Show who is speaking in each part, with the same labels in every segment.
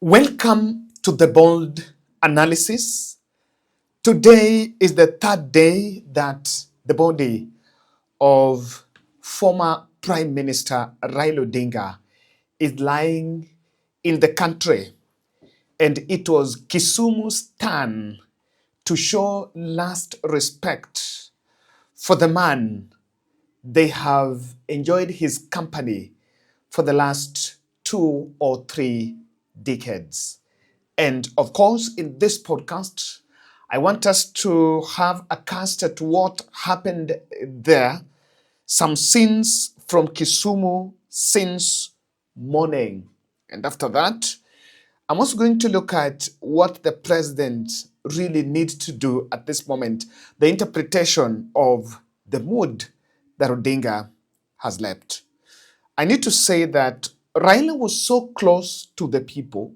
Speaker 1: Welcome to the Bold Analysis. Today is the third day that the body of former Prime Minister Raila Odinga is lying in the country, and it was Kisumu's turn to show last respect for the man. They have enjoyed his company for the last 2 or 3 decades. And of course, in this podcast, I want us to have a cast at what happened there, some scenes from Kisumu since morning. And after that, I'm also going to look at what the president really needs to do at this moment, the interpretation of the mood that Odinga has left. I need to say that Raila was so close to the people,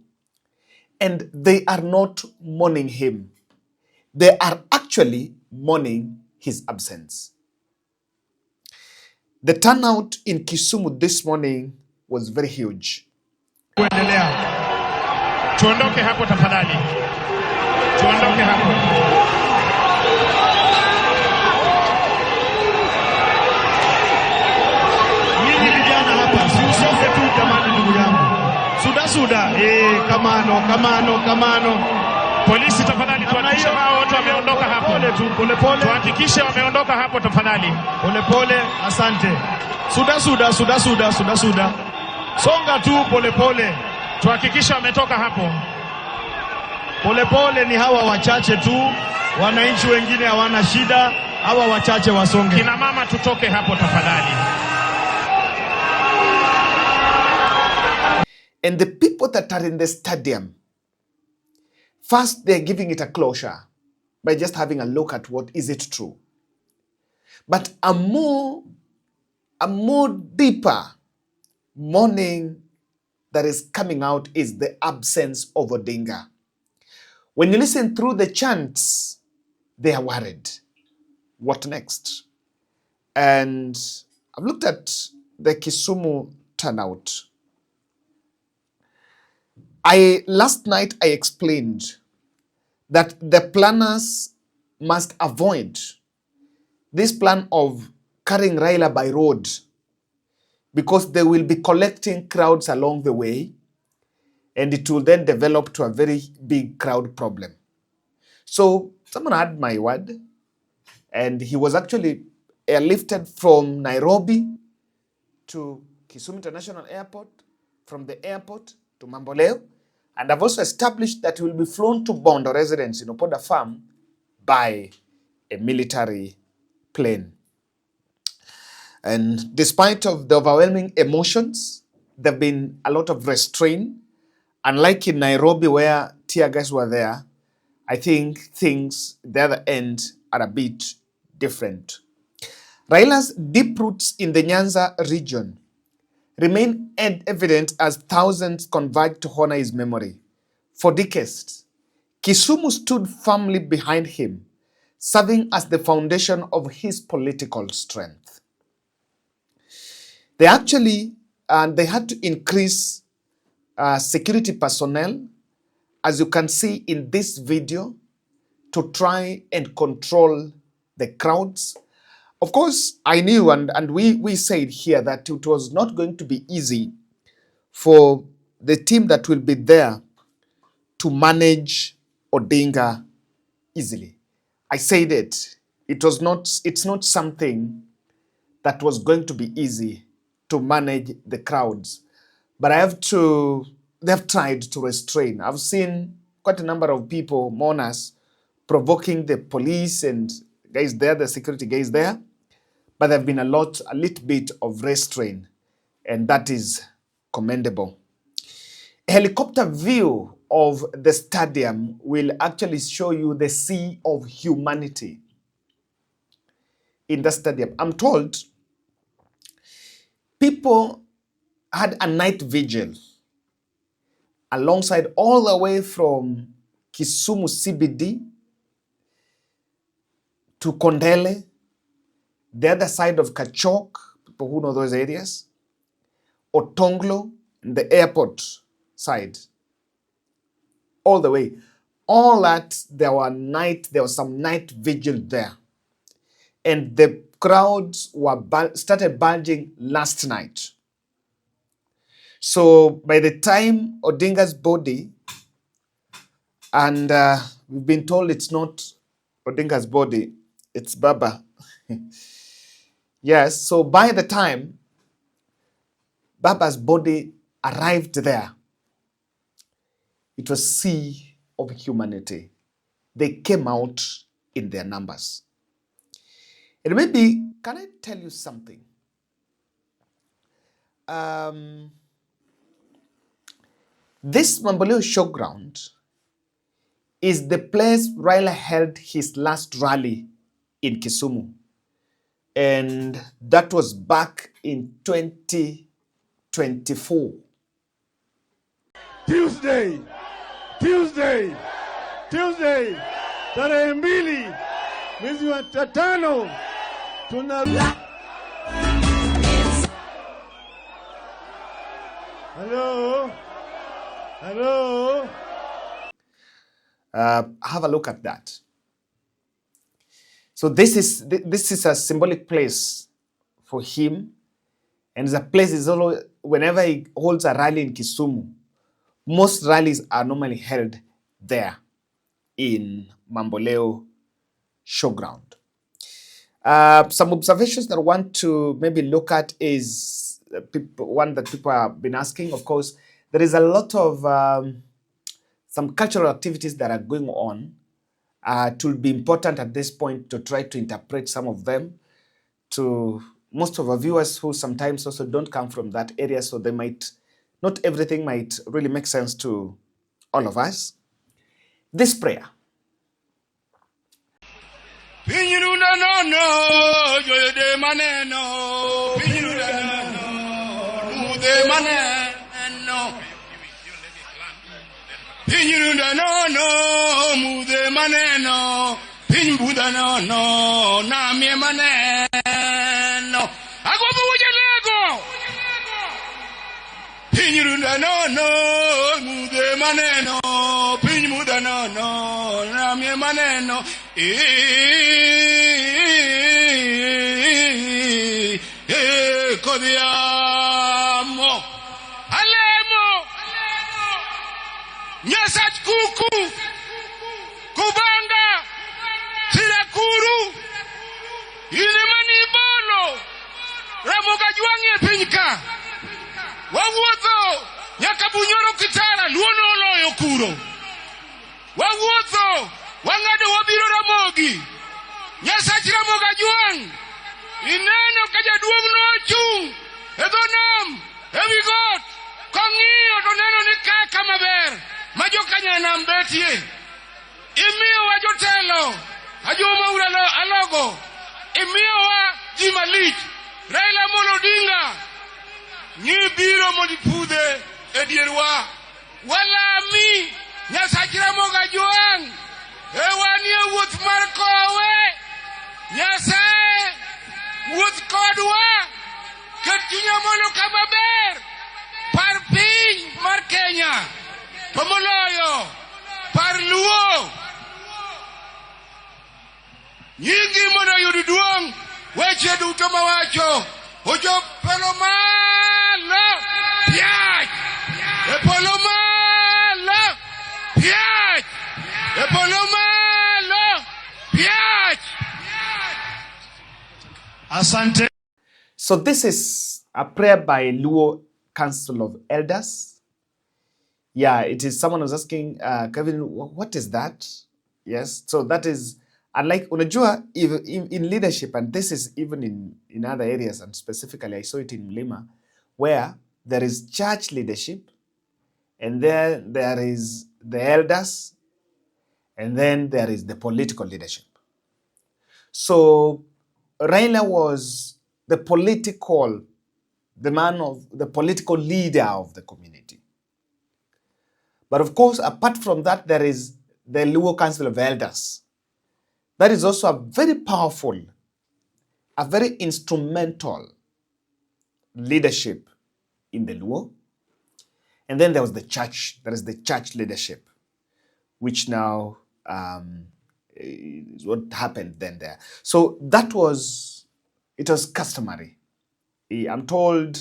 Speaker 1: and they are not mourning him. They are actually mourning his absence. The turnout in Kisumu this morning was very huge.
Speaker 2: Kuendelea. Tuondoke hapo tafadhali. Tuondoke hapo. Nyinyi vijana hapa, si usoke tu jamani ndugu yangu. Suda. Kamano. Polisi tafadhali tuhakikishe hao wote wameondoka hapo. Pole. Tuhakikishe wameondoka hapo tafadhali. Pole. Asante. Suda. Songa tu pole. Tuhakikishe wametoka hapo. Pole ni hawa wachache tu. Wananchi wengine hawana shida. Hawa wachache wasonge. Kina mama tutoke hapo tafadhali.
Speaker 1: And the people that are in the stadium, first they're giving it a closure by just having a look at what is it true. But a more deeper mourning that is coming out is the absence of Odinga. When you listen through the chants, they are worried. What next? And I've looked at the Kisumu turnout. Last night I explained that the planners must avoid this plan of carrying Raila by road, because they will be collecting crowds along the way, and it will then develop to a very big crowd problem. So someone had my word, and he was actually airlifted from Nairobi to Kisumu International Airport, from the airport to Mamboleo, and I've also established that he will be flown to Bondo residence in Opoda Farm by a military plane. And despite of the overwhelming emotions, there have been a lot of restraint. Unlike in Nairobi where tear gas were there, I think things at the other end are a bit different. Raila's deep roots in the Nyanza region remain evident as thousands converge to honor his memory. For decades, Kisumu stood firmly behind him, serving as the foundation of his political strength. They had to increase security personnel, as you can see in this video, to try and control the crowds. Of course, I knew and we said here that it was not going to be easy for the team that will be there to manage Odinga easily. I said it's not something that was going to be easy to manage the crowds. But they have tried to restrain. I've seen quite a number of people, mourners, provoking the police and guys there, the security guys there. But there have been a little bit of restraint, and that is commendable. A helicopter view of the stadium will actually show you the sea of humanity in the stadium. I'm told people had a night vigil alongside all the way from Kisumu CBD to Kondele, the other side of Kachok, people who know those areas, Otonglo, the airport side. all the way. All that, there was some night vigil there. And the crowds started bulging last night. So by the time Odinga's body, and we've been told it's not Odinga's body, it's Baba. Yes, so by the time Baba's body arrived there, it was sea of humanity. They came out in their numbers. And maybe, can I tell you something? This Mamboleo showground is the place Raila held his last rally in Kisumu. And that was back in 2024.
Speaker 3: Tuesday, tarehe 2 mwezi wa 5 tuna Hello.
Speaker 1: Have a look at that. So this is a symbolic place for him, and the place is always, whenever he holds a rally in Kisumu, most rallies are normally held there in Mamboleo Showground. Some observations that I want to maybe look at is one that people have been asking. Of course, there is a lot of some cultural activities that are going on. It will be important at this point to try to interpret some of them to most of our viewers who sometimes also don't come from that area, so they might, not everything might really make sense to all of us. This prayer.
Speaker 4: Pinyuda no mude maneno pinybuda no na mie maneno agobu wujelego pinyuda no mude maneno pinybuda no na mie maneno kodiamo Nyasach kuku, kubanga, sirakuru, ilimani bolo, ramoga juangi pinyka, wawuotho, nyakabunyoro kitara, luono loyo kuro, wawuotho, wangado wabiro ramogi, nyasach ramoga juang, ineno kaja duong no chung, edonam, ewigot, kongiyo to neno ni kaka maber. Majokanya na mbetie imiyo wa jotelo ajoma uralo alogo imiyo wa jimalich Raila Molo Odinga ni biro modipude edierwa wala mi nyasachira moga juang ewani wuoth mar kowe nyasaye wuoth kodwa katinya mono kamaber par piny mar Kenya Pomoloyo, Parluo, Nyingi mono yududuang, weche duto mawacho, ojo palomalo, piach, epolomalo, piach, epolomalo, piach.
Speaker 2: Asante.
Speaker 1: So this is a prayer by Luo Council of Elders. Yeah, it is someone was asking, Kevin, what is that? Yes, so that is, unlike unajua, in leadership, and this is even in other areas, and specifically I saw it in Lima, where there is church leadership, and then there is the elders, and then there is the political leadership. So Raila was the political leader of the community. But of course, apart from that, there is the Luo Council of Elders. That is also a very powerful, a very instrumental leadership in the Luo. And then there was the church. There is the church leadership. which now is what happened then there. So that was, it was customary. I'm told,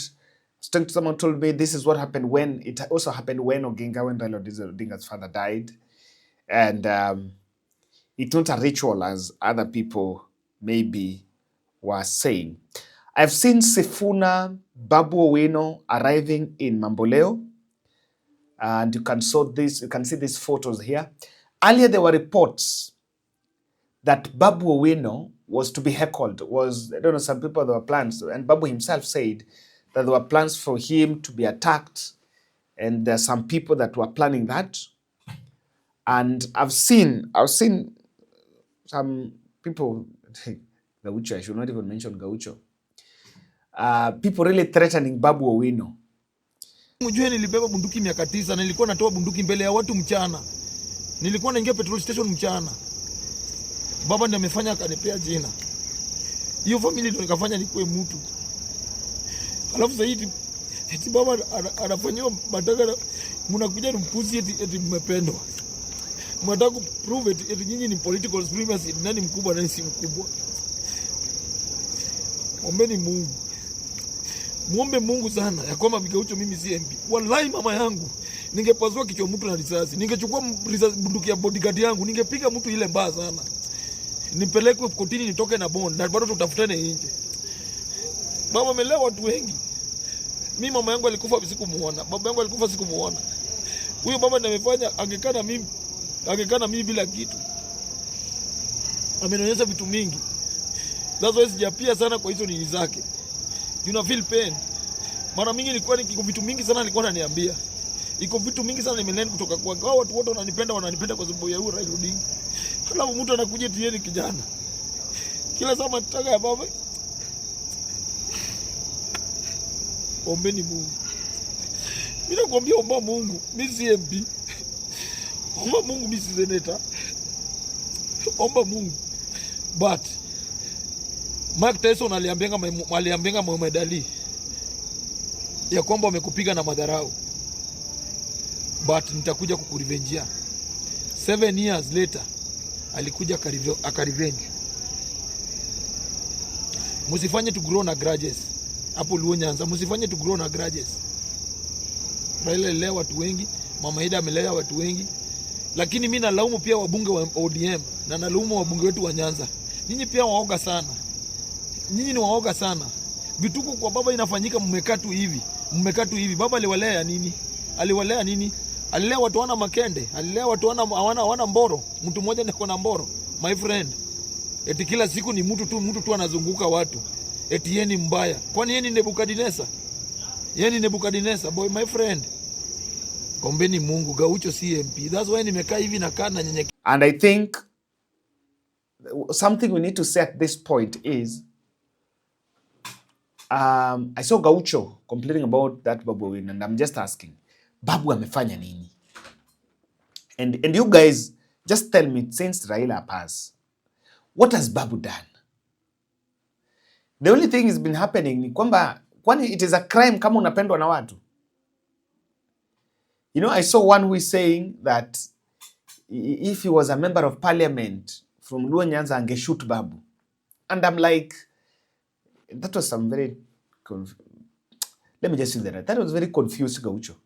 Speaker 1: someone told me this is what happened when, it also happened when Raila Odinga's father died. And it's not a ritual as other people maybe were saying. I've seen Sifuna Babu Owino arriving in Mamboleo. And you can see these photos here. Earlier there were reports that Babu Owino was to be heckled. I don't know, some people, there were plans, and Babu himself said that there were plans for him to be attacked, and there are some people that were planning that. And I've seen some people, Gaucho, I should not even mention Gaucho, people really threatening Babu Owino.
Speaker 5: Mjue nilibeba bunduki miaka 9 na nilikuwa natoa bunduki mbele ya watu mchana. Nilikuwa naingia petrol station mchana. Baba ndiye amefanya akanipea jina. Hiyo familia ndio nikafanya nikuwe mtu. Alafu zaidi eti baba anafanywa mataka, mnakuja mpuzi eti mmependwa. Mnataka kuprove eti nyinyi ni political supremacy, nani mkubwa nani si mkubwa. Ombeni Mungu. Muombe Mungu sana ya kwamba Gaucho mimi si MP. Wallahi mama yangu ningepasua kichwa mtu na risasi. Ningechukua bunduki ya bodyguard yangu, ningepiga mtu ile mbaya sana. Nipelekwe kotini nitoke na bond na bado tutafutane nje. Baba amelea watu wengi. Mimi mama yangu alikufa sikumuona. Baba yangu alikufa sikumuona. Huyo baba ndiye amefanya angekana mimi bila kitu. Amenionyesha vitu mingi. That's why sijapia sana kwa hizo nini zake. You feel pain. Mara mingi nilikuwa niko vitu mingi sana alikuwa ananiambia. Iko vitu mingi sana nimelearn kutoka kwa hao watu wote wananipenda kwa sababu ya huyu Raila Odinga. Halafu mtu anakuja tieni kijana. Kila saa mataka ya baba. Ombeni Mungu. Mimi nakwambia omba Mungu, mimi si MP. Omba Mungu, mimi si senator. Omba Mungu. But Mike Tyson aliambenga Muhammad Ali ya kwamba wamekupiga na madharau, but nitakuja kukurevengea. 7 years later alikuja akarevenge. Musifanye to grow na grudges hapo Luo Nyanza, musifanye to grow na grudges. Raila alilea watu wengi, Mama Ida amelea watu wengi, lakini mimi nalaumu pia wabunge wa ODM na nalaumu wabunge wetu wa Nyanza. Nyinyi pia waoga sana. Nyinyi ni waoga sana. Vituko kwa baba inafanyika mmekaa tu hivi. Baba aliwalea nini? Alilea watu wana makende, alilea watu wana mboro. Mtu mmoja niko na mboro, my friend. Eti kila siku ni mtu tu anazunguka watu. Eti yeye ni mbaya. Kwani yeye ni Nebukadneza? Boy, my friend. Ombeni Mungu, Gaucho CMP. That's why nimekaa hivi na kana nyenye.
Speaker 1: And I think something we need to say at this point is I saw Gaucho complaining about that Babu win, and I'm just asking, Babu amefanya nini? And you guys just tell me, since Raila passed, what has Babu done? The only thing has been happening ni kwamba, kwani it is a crime kama unapendwa na watu? You know, I saw one who is saying that if he was a member of parliament from Luo Nyanza angeshoot Babu. And I'm like, that was some very, let me just say that was very confused Gaucho.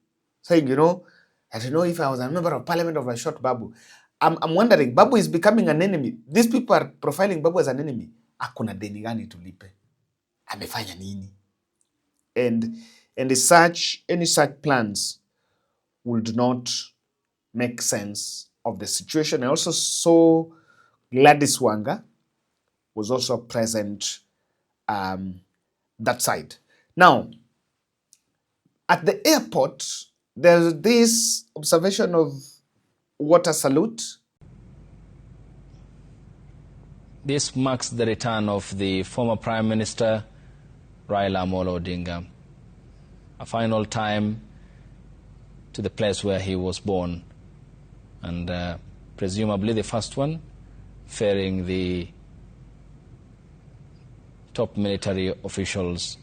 Speaker 1: Saying, you know, I don't know if I was a member of parliament or I shot Babu. I'm wondering, Babu is becoming an enemy. These people are profiling Babu as an enemy. Akuna deni gani tulipe? Amefanya nini? And any such plans would not make sense of the situation. I also saw Gladys Wanga was also present that side. Now, at the airport, there's this observation of water salute.
Speaker 6: This marks the return of the former Prime Minister, Raila Odinga, a final time to the place where he was born, and presumably the first one, ferrying the top military officials.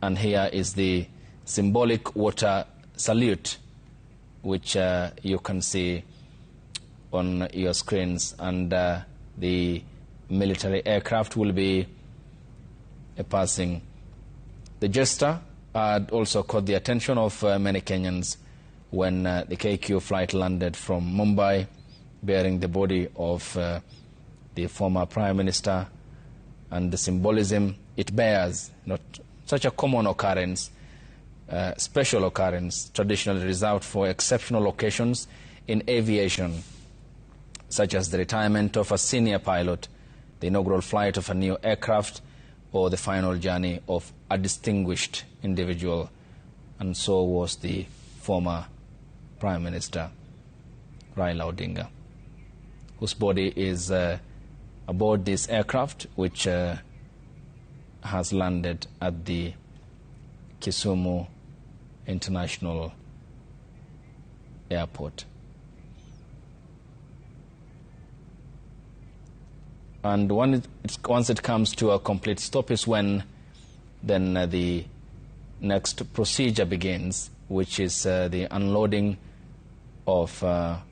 Speaker 6: And here is the symbolic water salute, which you can see on your screens, and the military aircraft will be passing. The gesture had also caught the attention of many Kenyans when the KQ flight landed from Mumbai, bearing the body of the former Prime Minister, and the symbolism it bears, not such a common occurrence, special occurrence, traditionally reserved for exceptional occasions in aviation, such as the retirement of a senior pilot, the inaugural flight of a new aircraft, or the final journey of a distinguished individual. And so was the former Prime Minister, Raila Odinga, whose body is aboard this aircraft, which has landed at the Kisumu International Airport. And once it comes to a complete stop is when then the next procedure begins, which is the unloading of Raila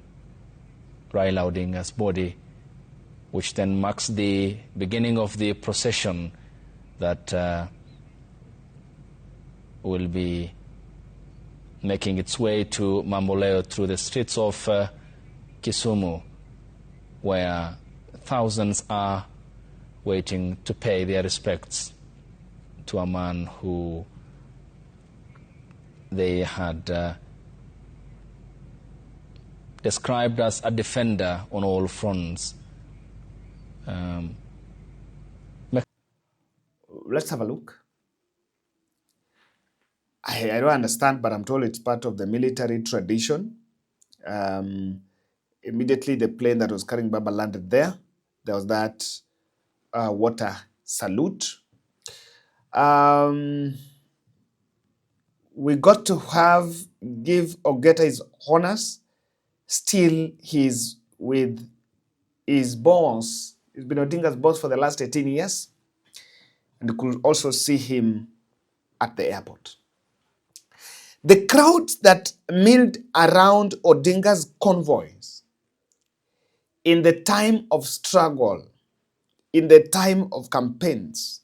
Speaker 6: Odinga's body, which then marks the beginning of the procession that will be making its way to Mamboleo through the streets of Kisumu, where thousands are waiting to pay their respects to a man who they had described as a defender on all fronts.
Speaker 1: Let's have a look. I don't understand, but I'm told it's part of the military tradition. Immediately the plane that was carrying Baba landed there. There was that water salute. We got to give Ogeta his honors. Still, he's with his boss. He's been Odinga's boss for the last 18 years. And you could also see him at the airport. The crowds that milled around Odinga's convoys in the time of struggle, in the time of campaigns,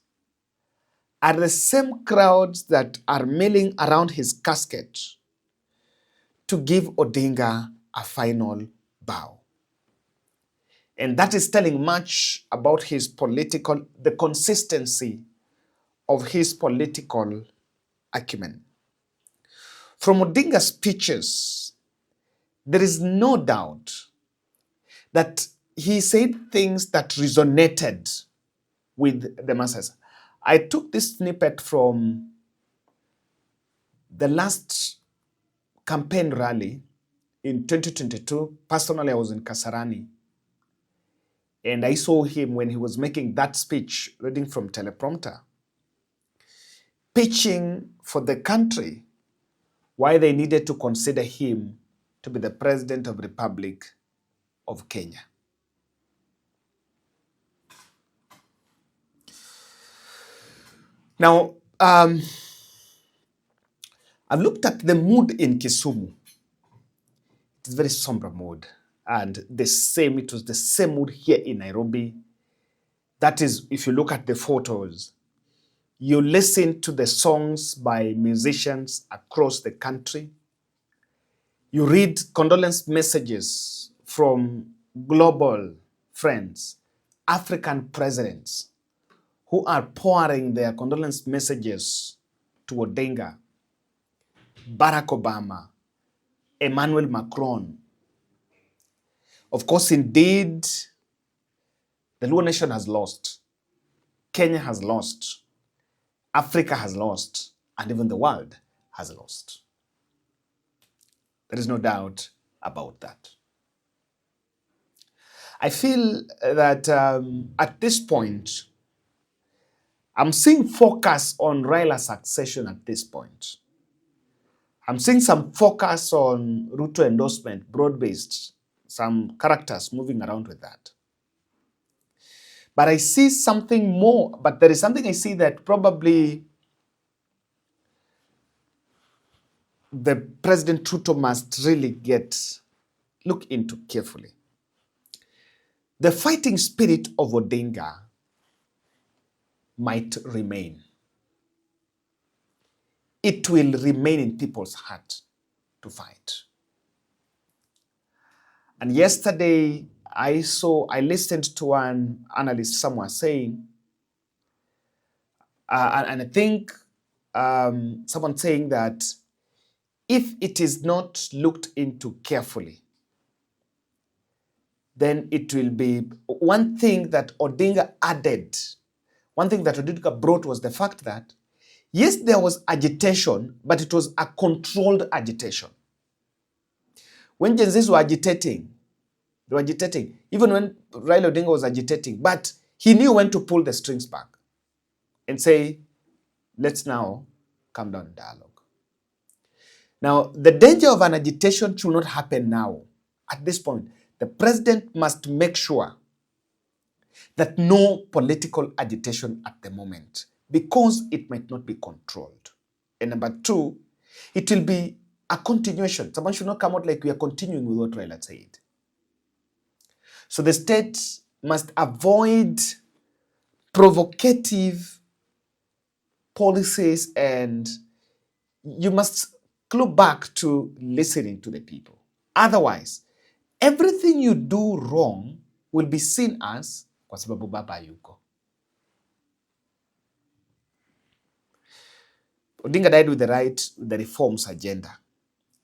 Speaker 1: are the same crowds that are milling around his casket to give Odinga a final bow. And that is telling much about the consistency of his political acumen. From Odinga's speeches, there is no doubt that he said things that resonated with the masses. I took this snippet from the last campaign rally in 2022. Personally, I was in Kasarani. And I saw him when he was making that speech, reading from teleprompter, pitching for the country why they needed to consider him to be the President of the Republic of Kenya. Now, I've looked at the mood in Kisumu. It's a very somber mood. And it was the same mood here in Nairobi. That is, if you look at the photos, you listen to the songs by musicians across the country. You read condolence messages from global friends, African presidents, who are pouring their condolence messages to Odinga, Barack Obama, Emmanuel Macron. Of course, indeed, the Luo nation has lost. Kenya has lost. Africa has lost. And even the world has lost. There is no doubt about that. I feel that at this point, I'm seeing focus on Raila's succession at this point. I'm seeing some focus on Ruto endorsement, broad-based, some characters moving around with that. But I see something more, but there is something I see that probably the President Ruto must really look into carefully. the fighting spirit of Odinga might remain. It will remain in people's heart to fight. And yesterday, I listened to an analyst somewhere saying, and I think someone saying that if it is not looked into carefully, then it will be one thing that Odinga added. One thing that Odinga brought was the fact that, yes, there was agitation, but it was a controlled agitation. When Gen Zs were agitating, they were agitating. Even when Raila Odinga was agitating, but he knew when to pull the strings back and say, let's now come down dialogue. Now, the danger of an agitation should not happen now. At this point, the president must make sure that no political agitation at the moment, because it might not be controlled. And number two, it will be a continuation. Someone should not come out like we are continuing with what Raila said. So the state must avoid provocative policies, and you must go back to listening to the people. Otherwise, everything you do wrong will be seen as kwa sababu baba yuko. Odinga died with the reforms agenda.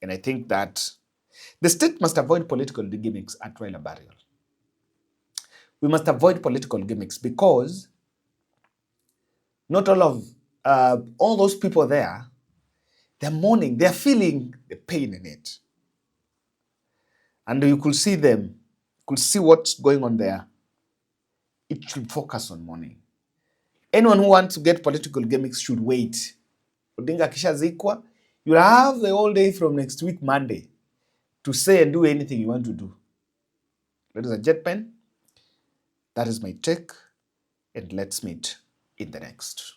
Speaker 1: And I think that the state must avoid political gimmicks at Raila burial. We must avoid political gimmicks because not all those people there, they're mourning, they're feeling the pain in it. And you could see them, could see what's going on there. It should focus on mourning. Anyone who wants to get political gimmicks should wait. Odinga kishazikwa, you'll have the whole day from next week, Monday, to say and do anything you want to do. Ladies and gentlemen, that is my take, and let's meet in the next.